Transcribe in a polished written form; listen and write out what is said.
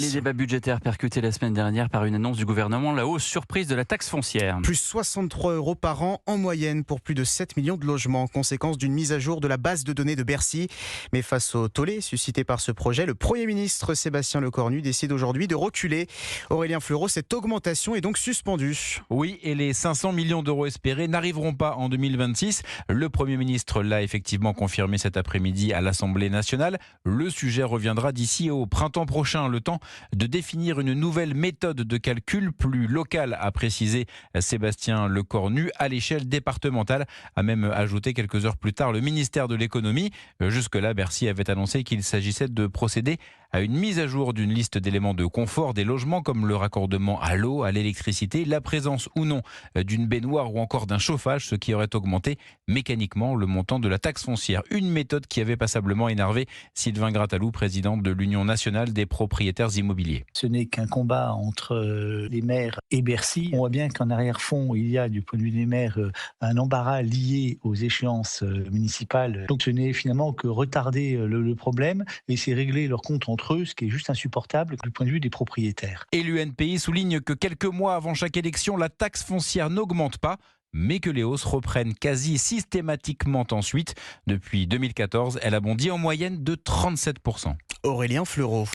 Les débats budgétaires percutés la semaine dernière par une annonce du gouvernement, la hausse surprise de la taxe foncière. Plus 63 € par an en moyenne pour plus de 7 millions de logements, conséquence d'une mise à jour de la base de données de Bercy. Mais face au tollé suscité par ce projet, le Premier ministre Sébastien Lecornu décide aujourd'hui de reculer. Aurélien Fleureau, cette augmentation est donc suspendue. Oui, et les 500 millions d'euros espérés n'arriveront pas en 2026. Le Premier ministre l'a effectivement confirmé cet après-midi à l'Assemblée nationale. Le sujet reviendra d'ici au printemps prochain, le temps de définir une nouvelle méthode de calcul plus locale, a précisé Sébastien Lecornu, à l'échelle départementale, a même ajouté quelques heures plus tard le ministère de l'économie. Jusque-là, Bercy avait annoncé qu'il s'agissait de procéder à une mise à jour d'une liste d'éléments de confort des logements comme le raccordement à l'eau, à l'électricité, la présence ou non d'une baignoire ou encore d'un chauffage, ce qui aurait augmenté mécaniquement le montant de la taxe foncière. Une méthode qui avait passablement énervé Sylvain Grattalou, président de l'Union nationale des propriétaires immobiliers. Ce n'est qu'un combat entre les maires et Bercy. On voit bien qu'en arrière-fond, il y a du point de vue des maires un embarras lié aux échéances municipales. Donc ce n'est finalement que retarder le problème et c'est régler leur compte entre eux, ce qui est juste insupportable du point de vue des propriétaires. Et l'UNPI souligne que quelques mois avant chaque élection, la taxe foncière n'augmente pas, mais que les hausses reprennent quasi systématiquement ensuite. Depuis 2014, elle a bondi en moyenne de 37%. Aurélien Fleureau.